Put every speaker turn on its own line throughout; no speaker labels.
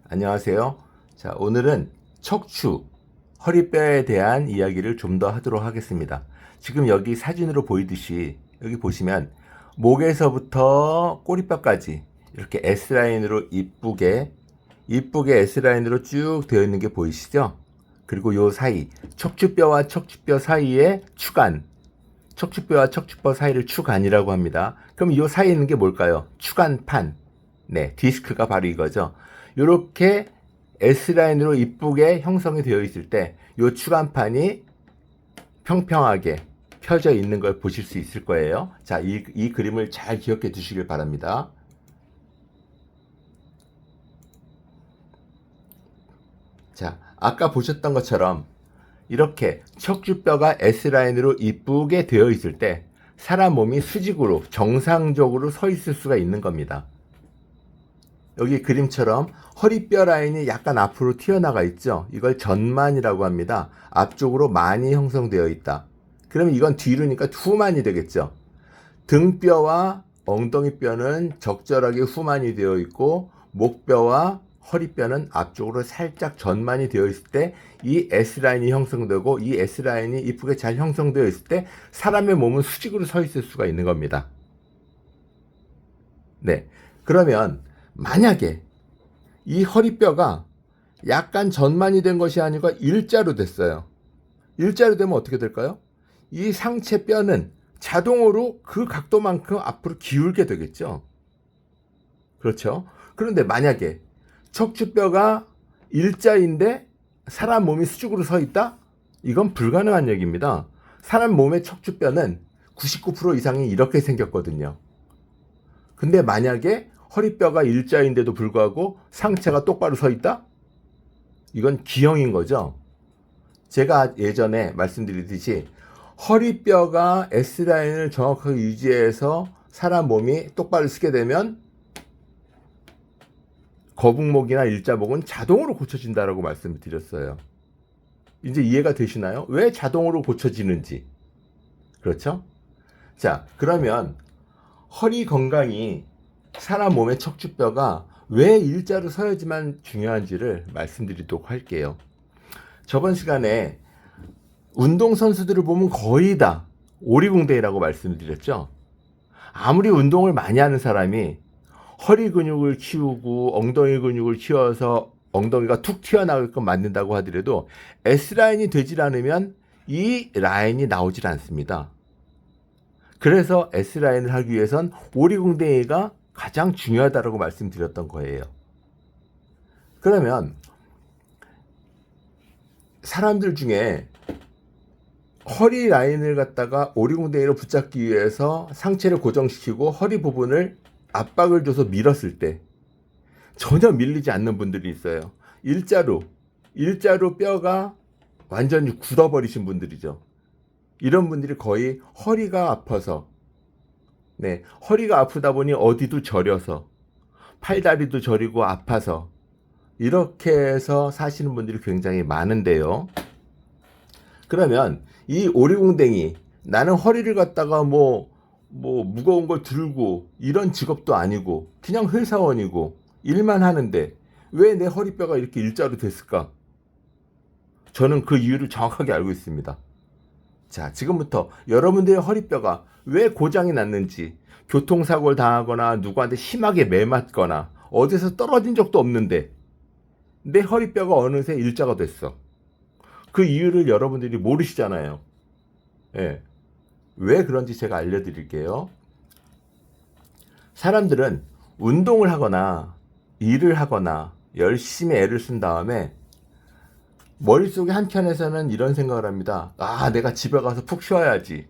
안녕하세요. 자, 오늘은 척추, 허리뼈에 대한 이야기를 좀 더 하도록 하겠습니다. 지금 여기 사진으로 보이듯이 여기 보시면 목에서부터 꼬리뼈까지 이렇게 S라인으로 이쁘게 S라인으로 쭉 되어 있는 게 보이시죠? 그리고 요 사이, 척추뼈와 척추뼈 사이에 추간, 척추뼈와 척추뼈 사이를 추간이라고 합니다. 그럼 이 사이에 있는 게 뭘까요? 추간판. 네, 디스크가 바로 이거죠. 이렇게 S라인으로 이쁘게 형성이 되어 있을 때 이 추간판이 평평하게 펴져 있는 걸 보실 수 있을 거예요. 자, 이 그림을 잘 기억해 두시길 바랍니다. 자, 아까 보셨던 것처럼 이렇게 척추뼈가 S라인으로 이쁘게 되어 있을 때 사람 몸이 수직으로 정상적으로 서 있을 수가 있는 겁니다. 여기 그림처럼 허리뼈 라인이 약간 앞으로 튀어나가 있죠. 이걸 전만이라고 합니다. 앞쪽으로 만이 형성되어 있다. 그러면 이건 뒤로니까 후만이 되겠죠. 등뼈와 엉덩이뼈는 적절하게 후만이 되어 있고 목뼈와 허리뼈는 앞쪽으로 살짝 전만이 되어 있을 때 이 S라인이 형성되고 이 S라인이 이쁘게 잘 형성되어 있을 때 사람의 몸은 수직으로 서 있을 수가 있는 겁니다. 네. 그러면 만약에 이 허리뼈가 약간 전만이 된 것이 아니고 일자로 됐어요. 일자로 되면 어떻게 될까요? 이 상체 뼈는 자동으로 그 각도만큼 앞으로 기울게 되겠죠. 그렇죠? 그런데 만약에 척추뼈가 일자인데 사람 몸이 수직으로 서 있다? 이건 불가능한 얘기입니다. 사람 몸의 척추뼈는 99% 이상이 이렇게 생겼거든요. 근데 만약에 허리뼈가 일자인데도 불구하고 상체가 똑바로 서 있다? 이건 기형인 거죠. 제가 예전에 말씀드리듯이 허리뼈가 S라인을 정확하게 유지해서 사람 몸이 똑바로 서게 되면 거북목이나 일자목은 자동으로 고쳐진다라고 말씀을 드렸어요. 이제 이해가 되시나요? 왜 자동으로 고쳐지는지. 그렇죠? 자, 그러면 허리 건강이 사람 몸의 척추뼈가 왜 일자로 서야지만 중요한지를 말씀드리도록 할게요. 저번 시간에 운동선수들을 보면 거의 다 오리궁뎅이라고 말씀드렸죠. 아무리 운동을 많이 하는 사람이 허리 근육을 키우고 엉덩이 근육을 키워서 엉덩이가 툭 튀어나오게끔 만든다고 하더라도 S라인이 되질 않으면 이 라인이 나오질 않습니다. 그래서 S라인을 하기 위해선 오리궁뎅이가 가장 중요하다고 말씀드렸던 거예요. 그러면 사람들 중에 허리 라인을 갖다가 오리궁뎅이로 붙잡기 위해서 상체를 고정시키고 허리 부분을 압박을 줘서 밀었을 때 전혀 밀리지 않는 분들이 있어요. 일자로 뼈가 완전히 굳어버리신 분들이죠. 이런 분들이 거의 허리가 아파서, 네, 허리가 아프다 보니 어디도 저려서, 팔다리도 저리고 아파서, 이렇게 해서 사시는 분들이 굉장히 많은데요. 그러면 이 오리궁뎅이, 나는 허리를 갖다가 무거운 걸 들고 이런 직업도 아니고 그냥 회사원이고 일만 하는데 왜 내 허리뼈가 이렇게 일자로 됐을까? 저는 그 이유를 정확하게 알고 있습니다. 자, 지금부터 여러분들의 허리뼈가 왜 고장이 났는지, 교통사고를 당하거나 누구한테 심하게 매맞거나 어디서 떨어진 적도 없는데 내 허리뼈가 어느새 일자가 됐어. 그 이유를 여러분들이 모르시잖아요. 예. 왜 그런지 제가 알려드릴게요. 사람들은 운동을 하거나 일을 하거나 열심히 애를 쓴 다음에 머릿속에 한켠에서는 이런 생각을 합니다. 아, 내가 집에 가서 푹 쉬어야지.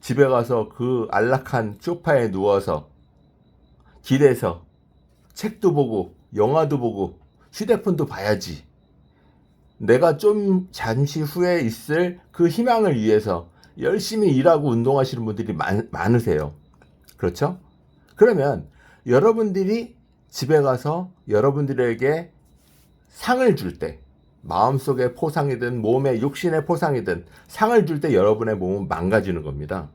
집에 가서 그 안락한 소파에 누워서 길에서 책도 보고 영화도 보고 휴대폰도 봐야지. 내가 좀 잠시 후에 있을 그 희망을 위해서 열심히 일하고 운동하시는 분들이 많으세요. 그렇죠? 그러면 여러분들이 집에 가서 여러분들에게 상을 줄 때, 마음속의 포상이든 몸의 육신의 포상이든 상을 줄 때 여러분의 몸은 망가지는 겁니다.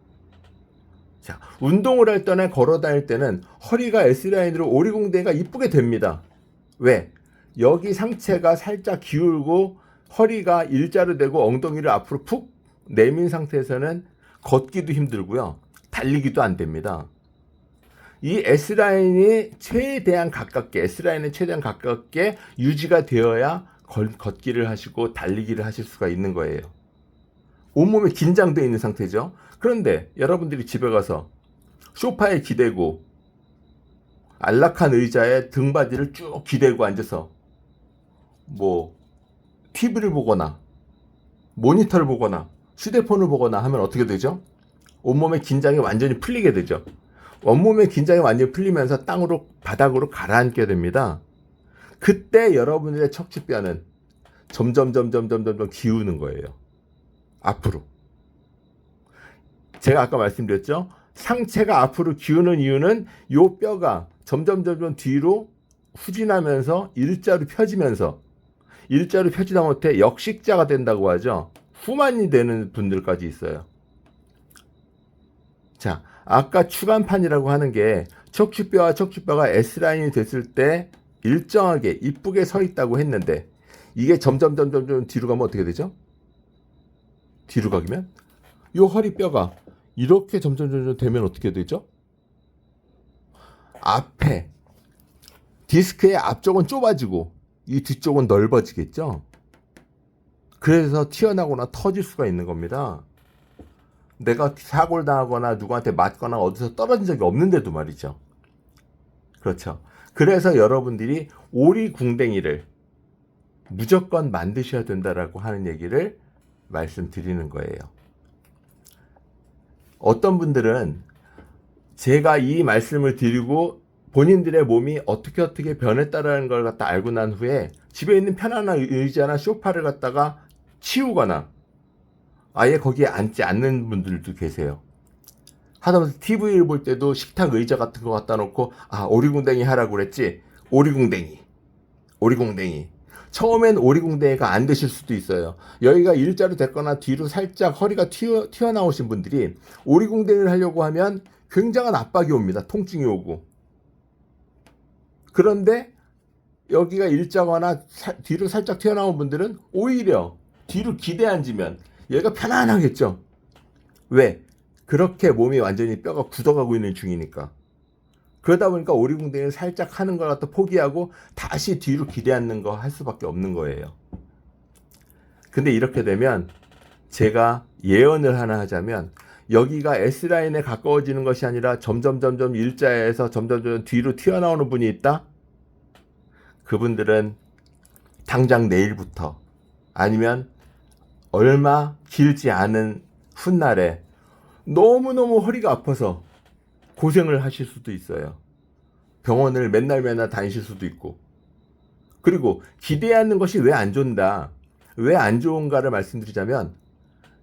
자, 운동을 할 때나 걸어 다닐 때는 허리가 S라인으로 오리궁뎅이가 이쁘게 됩니다. 왜? 여기 상체가 살짝 기울고 허리가 일자로 되고 엉덩이를 앞으로 푹 내민 상태에서는 걷기도 힘들고요. 달리기도 안 됩니다. 이 S라인이 최대한 가깝게 유지가 되어야 걷기를 하시고 달리기를 하실 수가 있는 거예요. 온몸에 긴장되어 있는 상태죠. 그런데 여러분들이 집에 가서 소파에 기대고 안락한 의자에 등받이를 쭉 기대고 앉아서 뭐 TV를 보거나 모니터를 보거나 휴대폰을 보거나 하면 어떻게 되죠? 온몸의 긴장이 완전히 풀리게 되죠. 온몸의 긴장이 완전히 풀리면서 바닥으로 가라앉게 됩니다. 그때 여러분들의 척추뼈는 점점 기우는 거예요. 앞으로. 제가 아까 말씀드렸죠? 상체가 앞으로 기우는 이유는 요 뼈가 점점 뒤로 후진하면서 일자로 펴지다 못해 역식자가 된다고 하죠. 후만이 되는 분들까지 있어요. 자, 아까 추간판이라고 하는 게 척추뼈와 척추뼈가 S라인이 됐을 때 일정하게 이쁘게 서 있다고 했는데 이게 점점 뒤로 가면 어떻게 되죠? 뒤로 가면 요 허리뼈가 이렇게 점점 되면 어떻게 되죠? 앞에 디스크의 앞쪽은 좁아지고 이 뒤쪽은 넓어지겠죠? 그래서 튀어나오거나 터질 수가 있는 겁니다. 내가 사고를 당하거나 누구한테 맞거나 어디서 떨어진 적이 없는데도 말이죠. 그렇죠. 그래서 여러분들이 오리궁뎅이를 무조건 만드셔야 된다라고 하는 얘기를 말씀드리는 거예요. 어떤 분들은 제가 이 말씀을 드리고 본인들의 몸이 어떻게 변했다라는 걸 갖다 알고 난 후에 집에 있는 편안한 의자나 소파를 갖다가 치우거나 아예 거기에 앉지 않는 분들도 계세요. 하다못해 TV를 볼 때도 식탁 의자 같은 거 갖다 놓고 오리궁뎅이 하라고 그랬지. 오리궁뎅이. 처음엔 오리궁뎅이가 안 되실 수도 있어요. 여기가 일자로 됐거나 뒤로 살짝 허리가 튀어나오신 분들이 오리궁뎅이를 하려고 하면 굉장한 압박이 옵니다. 통증이 오고. 그런데 여기가 일자거나 뒤로 살짝 튀어나온 분들은 오히려 뒤로 기대 앉으면 얘가 편안하겠죠. 왜? 그렇게 몸이 완전히 뼈가 굳어가고 있는 중이니까. 그러다 보니까 오리궁뎅이를 살짝 하는 걸 갖다 포기하고 다시 뒤로 기대 앉는 거 할 수밖에 없는 거예요. 근데 이렇게 되면 제가 예언을 하나 하자면 여기가 S라인에 가까워지는 것이 아니라 점점 일자에서 점점 뒤로 튀어나오는 분이 있다? 그분들은 당장 내일부터 아니면 얼마 길지 않은 훗날에 너무너무 허리가 아파서 고생을 하실 수도 있어요. 병원을 맨날 다니실 수도 있고. 그리고 기대하는 것이 왜 안 좋은가? 왜 안 좋은가를 말씀드리자면,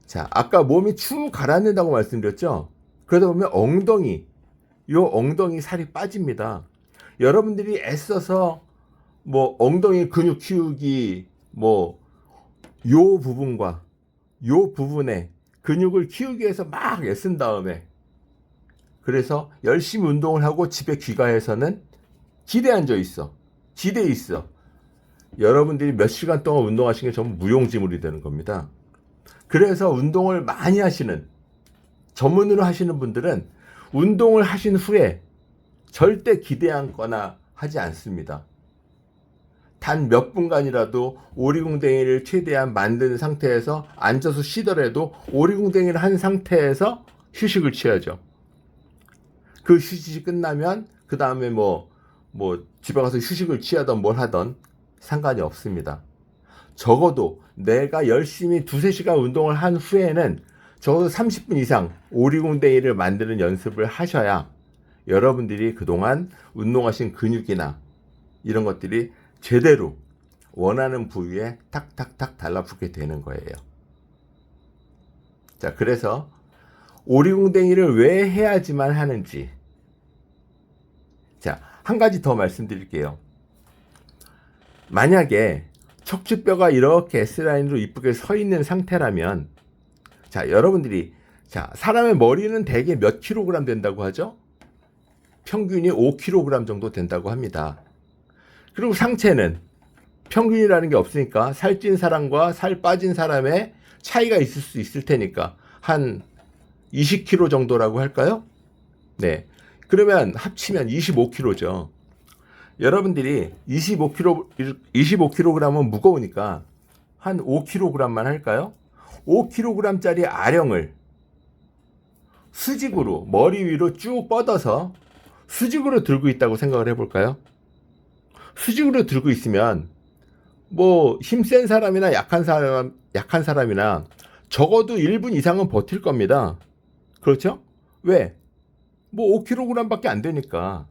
자, 아까 몸이 축 가라앉는다고 말씀드렸죠? 그러다 보면 엉덩이 살이 빠집니다. 여러분들이 애써서 뭐 엉덩이 근육 키우기, 요 부분과 요 부분에 근육을 키우기 위해서 막 애쓴 다음에 그래서 열심히 운동을 하고 집에 귀가해서는 기대 앉아 있어. 기대에 있어. 여러분들이 몇 시간 동안 운동하신 게 전부 무용지물이 되는 겁니다. 그래서 운동을 많이 하시는, 전문으로 하시는 분들은 운동을 하신 후에 절대 기대 앉거나 하지 않습니다. 단 몇 분간이라도 오리궁뎅이를 최대한 만든 상태에서 앉아서 쉬더라도 오리궁뎅이를 한 상태에서 휴식을 취하죠. 그 휴식이 끝나면 그 다음에 집에 가서 휴식을 취하던 뭘 하던 상관이 없습니다. 적어도 내가 열심히 2-3시간 운동을 한 후에는 적어도 30분 이상 오리궁뎅이를 만드는 연습을 하셔야 여러분들이 그동안 운동하신 근육이나 이런 것들이 제대로 원하는 부위에 탁탁탁 달라붙게 되는 거예요. 자, 그래서 오리궁뎅이를 왜 해야지만 하는지. 자, 한 가지 더 말씀드릴게요. 만약에 척추뼈가 이렇게 S라인으로 이쁘게 서 있는 상태라면, 자, 여러분들이, 사람의 머리는 대개 몇 킬로그램 된다고 하죠? 평균이 5kg 정도 된다고 합니다. 그리고 상체는 평균이라는 게 없으니까 살찐 사람과 살 빠진 사람의 차이가 있을 수 있을 테니까 한 20kg 정도라고 할까요? 네. 그러면 합치면 25kg죠. 여러분들이 25kg은 무거우니까 한 5kg만 할까요? 5kg짜리 아령을 수직으로 머리 위로 쭉 뻗어서 수직으로 들고 있다고 생각을 해볼까요? 수직으로 들고 있으면 뭐 힘센 사람이나 약한 사람이나 적어도 1분 이상은 버틸 겁니다. 그렇죠? 왜? 뭐 5kg밖에 안 되니까.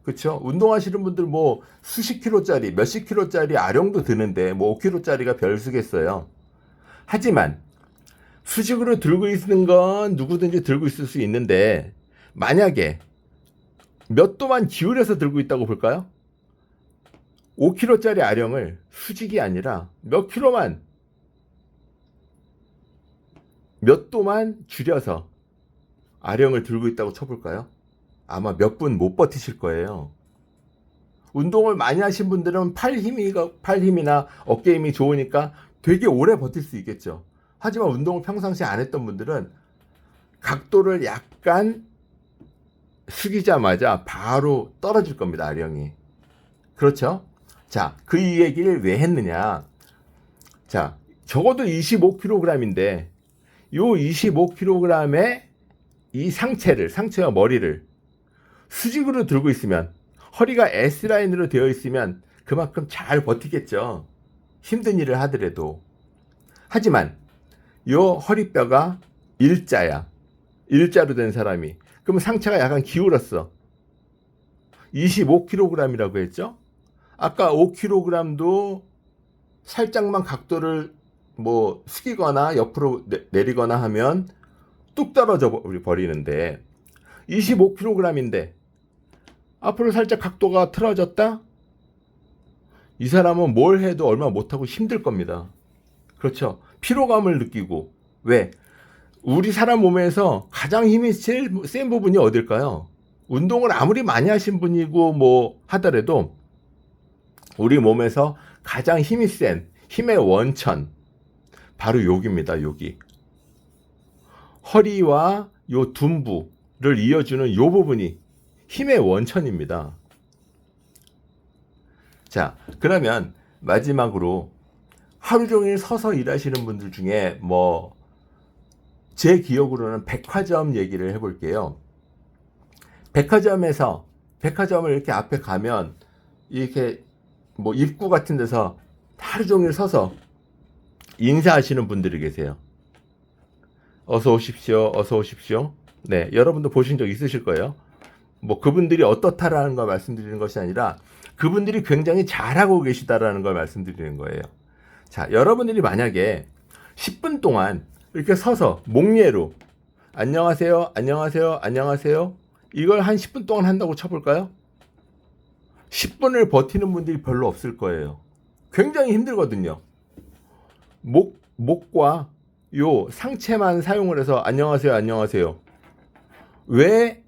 그렇죠? 운동하시는 분들 뭐 수십 킬로짜리, 몇십 킬로짜리 아령도 드는데 뭐 5kg짜리가 별 쓰겠어요. 하지만 수직으로 들고 있는 건 누구든지 들고 있을 수 있는데 만약에 몇 도만 기울여서 들고 있다고 볼까요? 5kg짜리 아령을 수직이 아니라 몇 도만 줄여서 아령을 들고 있다고 쳐볼까요? 아마 몇 분 못 버티실 거예요. 운동을 많이 하신 분들은 팔 힘이나 어깨 힘이 좋으니까 되게 오래 버틸 수 있겠죠. 하지만 운동을 평상시에 안 했던 분들은 각도를 약간 숙이자마자 바로 떨어질 겁니다, 아령이. 그렇죠? 자, 그 얘기를 왜 했느냐? 자, 적어도 25kg인데 요 25kg의 이 상체와 머리를 수직으로 들고 있으면 허리가 S라인으로 되어 있으면 그만큼 잘 버티겠죠. 힘든 일을 하더라도. 하지만 요 허리뼈가 일자야. 일자로 된 사람이. 그럼 상체가 약간 기울었어. 25kg이라고 했죠? 아까 5kg도 살짝만 각도를 뭐 숙이거나 옆으로 내리거나 하면 뚝 떨어져 버리는데 25kg인데 앞으로 살짝 각도가 틀어졌다? 이 사람은 뭘 해도 얼마 못하고 힘들 겁니다. 그렇죠? 피로감을 느끼고. 왜? 우리 사람 몸에서 가장 힘이 제일 센 부분이 어딜까요? 운동을 아무리 많이 하신 분이고 뭐 하더라도 우리 몸에서 가장 힘이 센 힘의 원천 바로 여기입니다. 여기 허리와 요 둔부를 이어주는 요 부분이 힘의 원천입니다. 자, 그러면 마지막으로 하루 종일 서서 일하시는 분들 중에 뭐 제 기억으로는 백화점 얘기를 해볼게요. 백화점을 이렇게 앞에 가면 이렇게 뭐 입구 같은 데서 하루 종일 서서 인사하시는 분들이 계세요. 어서 오십시오. 어서 오십시오. 네, 여러분도 보신 적 있으실 거예요. 뭐 그분들이 어떻다라는 걸 말씀드리는 것이 아니라 그분들이 굉장히 잘하고 계시다라는 걸 말씀드리는 거예요. 자, 여러분들이 만약에 10분 동안 이렇게 서서 목례로 안녕하세요, 안녕하세요, 안녕하세요 이걸 한 10분 동안 한다고 쳐볼까요? 10분을 버티는 분들이 별로 없을 거예요. 굉장히 힘들거든요. 목과 요 상체만 사용을 해서 안녕하세요, 안녕하세요. 왜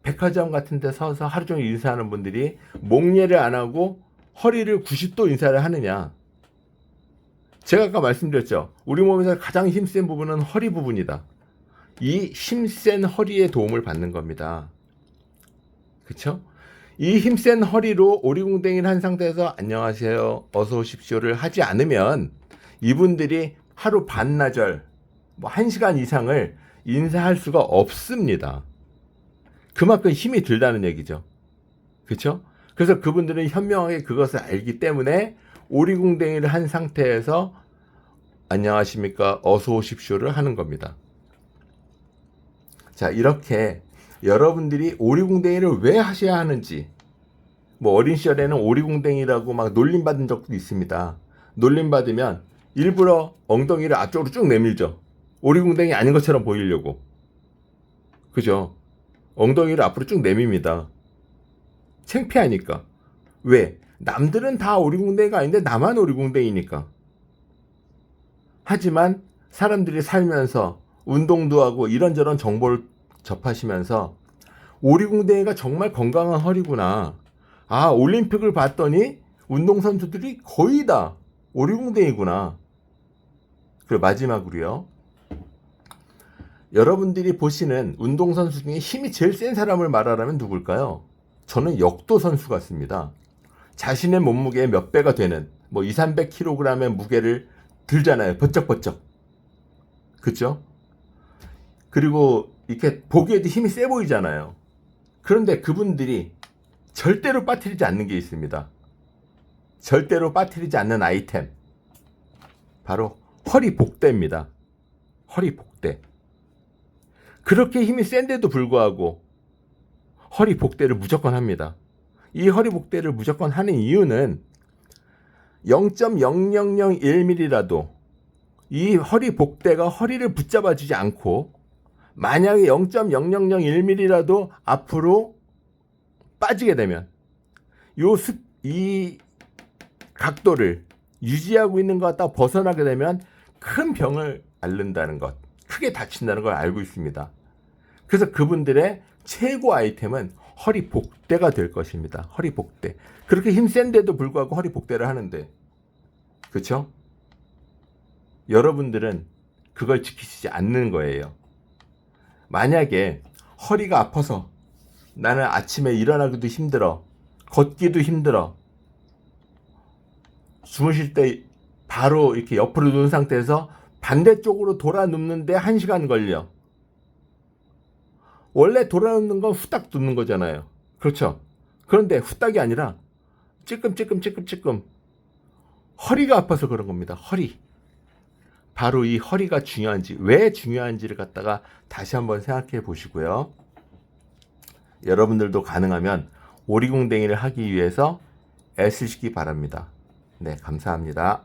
백화점 같은 데 서서 하루 종일 인사하는 분들이 목례를 안 하고 허리를 90도 인사를 하느냐? 제가 아까 말씀드렸죠. 우리 몸에서 가장 힘센 부분은 허리 부분이다. 이 힘센 허리의 도움을 받는 겁니다. 그쵸? 이 힘센 허리로 오리궁뎅이를 한 상태에서 안녕하세요, 어서 오십시오를 하지 않으면 이분들이 하루 반나절, 뭐 1시간 이상을 인사할 수가 없습니다. 그만큼 힘이 들다는 얘기죠. 그쵸? 그래서 그분들은 현명하게 그것을 알기 때문에 오리궁뎅이를 한 상태에서 안녕하십니까, 어서 오십시오를 하는 겁니다. 자, 이렇게 여러분들이 오리궁뎅이를 왜 하셔야 하는지, 뭐 어린 시절에는 오리궁뎅이라고 막 놀림받은 적도 있습니다. 놀림받으면 일부러 엉덩이를 앞쪽으로 쭉 내밀죠. 오리궁뎅이 아닌 것처럼 보이려고. 그죠? 엉덩이를 앞으로 쭉 내밉니다. 창피하니까. 왜? 남들은 다 오리궁뎅이가 아닌데 나만 오리궁뎅이니까. 하지만 사람들이 살면서 운동도 하고 이런저런 정보를 접하시면서 오리궁뎅이가 정말 건강한 허리구나. 아, 올림픽을 봤더니 운동선수들이 거의 다 오리궁뎅이구나. 그리고 마지막으로요. 여러분들이 보시는 운동선수 중에 힘이 제일 센 사람을 말하라면 누굴까요? 저는 역도 선수 같습니다. 자신의 몸무게의 몇 배가 되는 뭐 2, 300kg의 무게를 들잖아요. 버쩍버쩍. 그쵸? 그리고 이렇게 보기에도 힘이 세 보이잖아요. 그런데 그분들이 절대로 빠뜨리지 않는 게 있습니다. 절대로 빠뜨리지 않는 아이템. 바로 허리 복대입니다. 허리 복대. 그렇게 힘이 센데도 불구하고 허리 복대를 무조건 합니다. 이 허리 복대를 무조건 하는 이유는 0.0001mm라도 이 허리 복대가 허리를 붙잡아 주지 않고 만약에 0.0001mm라도 앞으로 빠지게 되면 이 각도를 유지하고 있는 것 갖다 벗어나게 되면 큰 병을 앓는다는 것, 크게 다친다는 걸 알고 있습니다. 그래서 그분들의 최고 아이템은 허리 복대가 될 것입니다. 허리 복대. 그렇게 힘센데도 불구하고 허리 복대를 하는데, 그렇죠? 여러분들은 그걸 지키시지 않는 거예요. 만약에 허리가 아파서 나는 아침에 일어나기도 힘들어, 걷기도 힘들어, 주무실 때 바로 이렇게 옆으로 누운 상태에서 반대쪽으로 돌아 눕는데 1시간 걸려. 원래 돌아 눕는 건 후딱 눕는 거잖아요. 그렇죠? 그런데 후딱이 아니라 찔끔찔끔 허리가 아파서 그런 겁니다. 허리. 바로 이 허리가 중요한지, 왜 중요한지를 갖다가 다시 한번 생각해 보시고요. 여러분들도 가능하면 오리궁뎅이를 하기 위해서 애쓰시기 바랍니다. 네, 감사합니다.